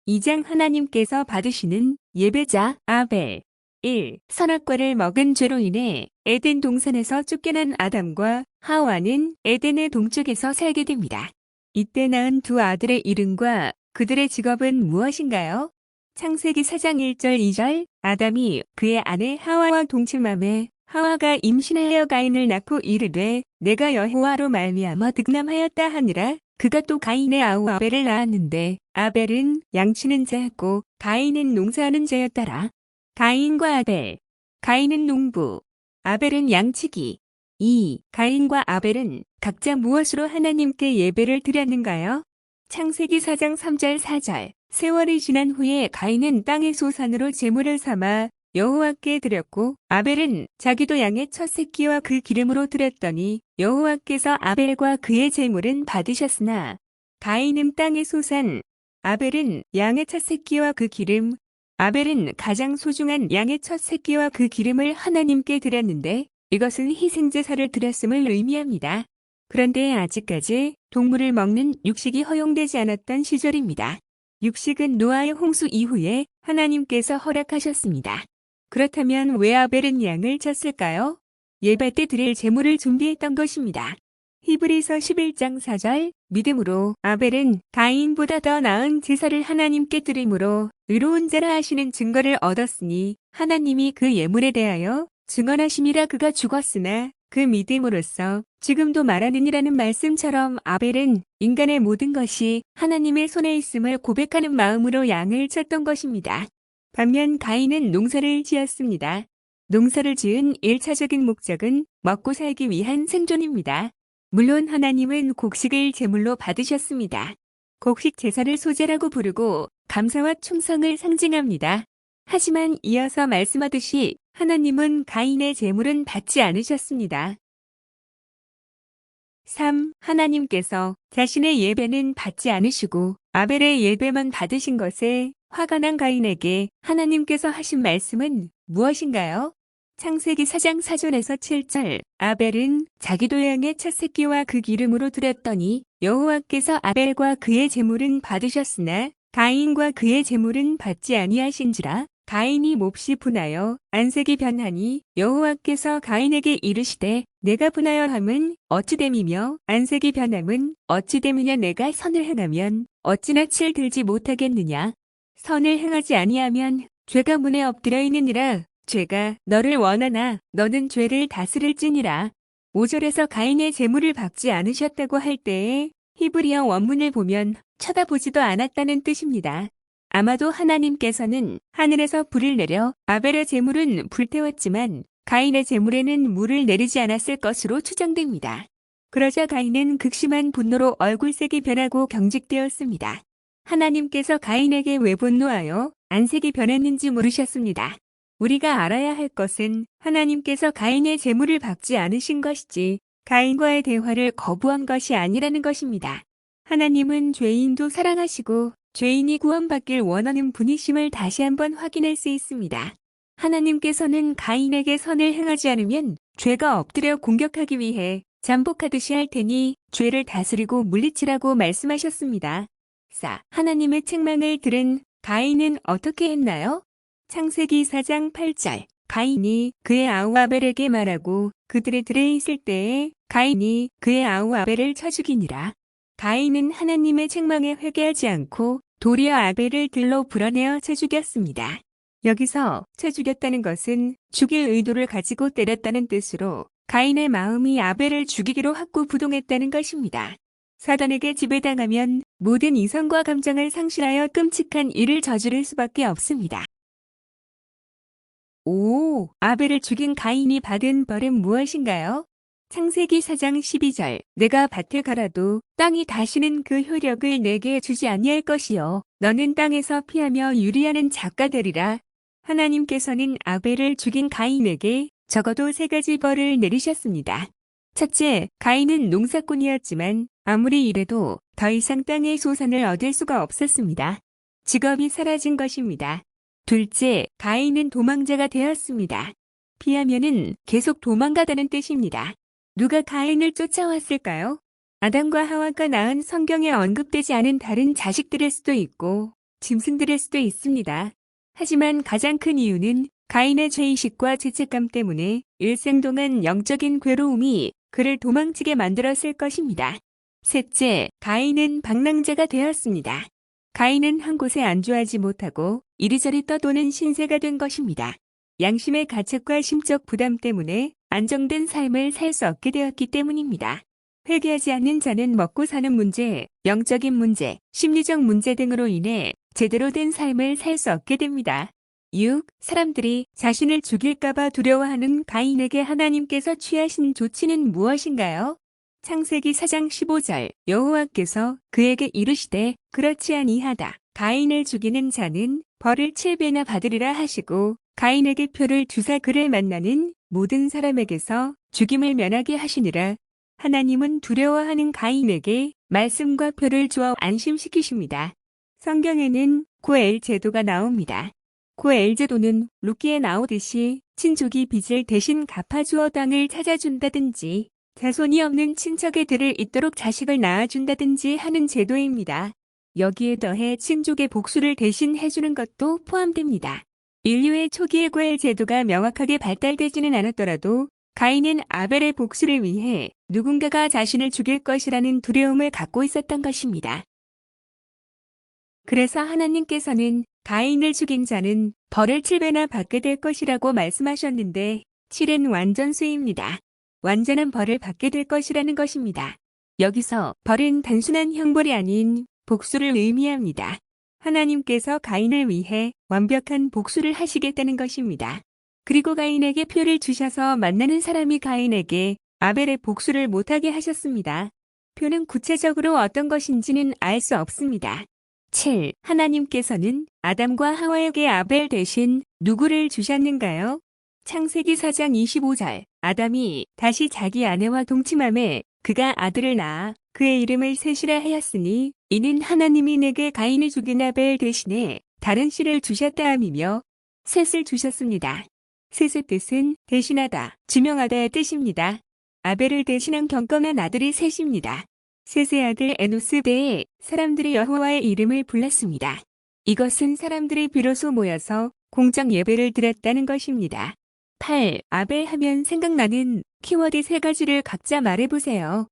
2장 하나님께서 받으시는 예배자 아벨 1. 선악과를 먹은 죄로 인해 에덴 동산에서 쫓겨난 아담과 하와는 에덴의 동쪽에서 살게 됩니다. 이때 낳은 두 아들의 이름과 그들의 직업은 무엇인가요? 창세기 4장 1절 2절 아담이 그의 아내 하와와 동침함에 하와가 임신하여 가인을 낳고 이르되 내가 여호와로 말미암아 득남하였다 하니라. 그가 또 가인의 아우 아벨을 낳았는데 아벨은 양치는 자였고 가인은 농사하는 자였더라. 가인과 아벨. 가인은 농부, 아벨은 양치기. 2. 가인과 아벨은 각자 무엇으로 하나님께 예배를 드렸는가요? 창세기 4장 3절 4절 세월이 지난 후에 가인은 땅의 소산으로 제물을 삼아 여호와께 드렸고 아벨은 자기도 양의 첫 새끼와 그 기름으로 드렸더니 여호와께서 아벨과 그의 제물은 받으셨으나 가인은 땅의 소산, 아벨은 양의 첫 새끼와 그 기름. 아벨은 가장 소중한 양의 첫 새끼와 그 기름을 하나님께 드렸는데 이것은 희생제사를 드렸음을 의미합니다. 그런데 아직까지 동물을 먹는 육식이 허용되지 않았던 시절입니다. 육식은 노아의 홍수 이후에 하나님께서 허락하셨습니다. 그렇다면 왜 아벨은 양을 쳤을까요? 예배 때 드릴 제물을 준비했던 것입니다. 히브리서 11장 4절 믿음으로 아벨은 가인보다 더 나은 제사를 하나님께 드림으로 의로운 자라 하시는 증거를 얻었으니 하나님이 그 예물에 대하여 증언하심이라. 그가 죽었으나 그 믿음으로써 지금도 말하느니라는 말씀처럼 아벨은 인간의 모든 것이 하나님의 손에 있음을 고백하는 마음으로 양을 쳤던 것입니다. 반면 가인은 농사를 지었습니다. 농사를 지은 1차적인 목적은 먹고 살기 위한 생존입니다. 물론 하나님은 곡식을 제물로 받으셨습니다. 곡식 제사를 소제라고 부르고 감사와 충성을 상징합니다. 하지만 이어서 말씀하듯이 하나님은 가인의 제물은 받지 않으셨습니다. 3. 하나님께서 자신의 예배는 받지 않으시고 아벨의 예배만 받으신 것에 화가 난 가인에게 하나님께서 하신 말씀은 무엇인가요? 창세기 4장 4절에서 7절 아벨은 자기도 양의 첫 새끼와 그 기름으로 드렸더니 여호와께서 아벨과 그의 제물은 받으셨으나 가인과 그의 제물은 받지 아니하신지라. 가인이 몹시 분하여 안색이 변하니 여호와께서 가인에게 이르시되 내가 분하여 함은 어찌됨이며 안색이 변함은 어찌됨이냐. 내가 선을 행하면 어찌 낯을 들지 못하겠느냐. 선을 행하지 아니하면 죄가 문에 엎드려 있느니라. 죄가 너를 원하나 너는 죄를 다스릴지니라. 5절에서 가인의 제물을 받지 않으셨다고 할 때에 히브리어 원문을 보면 쳐다보지도 않았다는 뜻입니다. 아마도 하나님께서는 하늘에서 불을 내려 아벨의 제물은 불태웠지만 가인의 제물에는 물을 내리지 않았을 것으로 추정됩니다. 그러자 가인은 극심한 분노로 얼굴색이 변하고 경직되었습니다. 하나님께서 가인에게 왜 분노하여 안색이 변했는지 물으셨습니다. 우리가 알아야 할 것은 하나님께서 가인의 제물을 받지 않으신 것이지 가인과의 대화를 거부한 것이 아니라는 것입니다. 하나님은 죄인도 사랑하시고 죄인이 구원받길 원하는 분이심을 다시 한번 확인할 수 있습니다. 하나님께서는 가인에게 선을 행하지 않으면 죄가 엎드려 공격하기 위해 잠복하듯이 할 테니 죄를 다스리고 물리치라고 말씀하셨습니다. 4. 하나님의 책망을 들은 가인은 어떻게 했나요? 창세기 4장 8절 가인이 그의 아우 아벨에게 말하고 그들의 들에 있을 때에 가인이 그의 아우 아벨을 쳐 죽이니라. 가인은 하나님의 책망에 회개하지 않고 도리어 아벨을 들로 불어내어 쳐 죽였습니다. 여기서 쳐 죽였다는 것은 죽일 의도를 가지고 때렸다는 뜻으로 가인의 마음이 아벨을 죽이기로 확고부동했다는 것입니다. 사단에게 지배당하면 모든 이성과 감정을 상실하여 끔찍한 일을 저지를 수밖에 없습니다. 5. 아벨을 죽인 가인이 받은 벌은 무엇인가요? 창세기 4장 12절 내가 밭을 갈아도 땅이 다시는 그 효력을 내게 주지 아니할 것이요 너는 땅에서 피하며 유리하는 작가 되리라. 하나님께서는 아벨을 죽인 가인에게 적어도 3가지 벌을 내리셨습니다. 첫째, 가인은 농사꾼이었지만 아무리 이래도 더 이상 땅의 소산을 얻을 수가 없었습니다. 직업이 사라진 것입니다. 둘째, 가인은 도망자가 되었습니다. 피하면은 계속 도망가다는 뜻입니다. 누가 가인을 쫓아왔을까요? 아담과 하와가 낳은 성경에 언급되지 않은 다른 자식들일 수도 있고 짐승들일 수도 있습니다. 하지만 가장 큰 이유는 가인의 죄의식과 죄책감 때문에 일생 동안 영적인 괴로움이 그를 도망치게 만들었을 것입니다. 셋째, 가인은 방랑자가 되었습니다. 가인은 한 곳에 안주하지 못하고 이리저리 떠도는 신세가 된 것입니다. 양심의 가책과 심적 부담 때문에 안정된 삶을 살 수 없게 되었기 때문입니다. 회개하지 않는 자는 먹고 사는 문제, 영적인 문제, 심리적 문제 등으로 인해 제대로 된 삶을 살 수 없게 됩니다. 6. 사람들이 자신을 죽일까봐 두려워하는 가인에게 하나님께서 취하신 조치는 무엇인가요? 창세기 4장 15절 여호와께서 그에게 이르시되 그렇지 아니하다. 가인을 죽이는 자는 벌을 7배나 받으리라 하시고 가인에게 표를 주사 그를 만나는 모든 사람에게서 죽임을 면하게 하시니라. 하나님은 두려워하는 가인에게 말씀과 표를 주어 안심시키십니다. 성경에는 고엘 제도가 나옵니다. 고엘 제도는 룻기에 나오듯이 친족이 빚을 대신 갚아주어 땅을 찾아준다든지 자손이 없는 친척의 들을 잇도록 자식을 낳아준다든지 하는 제도입니다. 여기에 더해 친족의 복수를 대신 해주는 것도 포함됩니다. 인류의 초기의 고엘 제도가 명확하게 발달되지는 않았더라도 가인은 아벨의 복수를 위해 누군가가 자신을 죽일 것이라는 두려움을 갖고 있었던 것입니다. 그래서 하나님께서는 가인을 죽인 자는 벌을 7배나 받게 될 것이라고 말씀하셨는데 7은 완전수입니다. 완전한 벌을 받게 될 것이라는 것입니다. 여기서 벌은 단순한 형벌이 아닌 복수를 의미합니다. 하나님께서 가인을 위해 완벽한 복수를 하시겠다는 것입니다. 그리고 가인에게 표를 주셔서 만나는 사람이 가인에게 아벨의 복수를 못하게 하셨습니다. 표는 구체적으로 어떤 것인지는 알 수 없습니다. 7. 하나님께서는 아담과 하와에게 아벨 대신 누구를 주셨는가요? 창세기 4장 25절 아담이 다시 자기 아내와 동침함에 그가 아들을 낳아 그의 이름을 셋이라 하였으니 이는 하나님이 내게 가인을 죽인 아벨 대신에 다른 씨를 주셨다 함이며 셋을 주셨습니다. 셋의 뜻은 대신하다, 지명하다의 뜻입니다. 아벨을 대신한 경건한 아들이 셋입니다. 셋의 아들 에노스 때에 사람들이 여호와의 이름을 불렀습니다. 이것은 사람들이 비로소 모여서 공적 예배를 드렸다는 것입니다. 8. 아벨 하면 생각나는 키워드 3가지를 각자 말해보세요.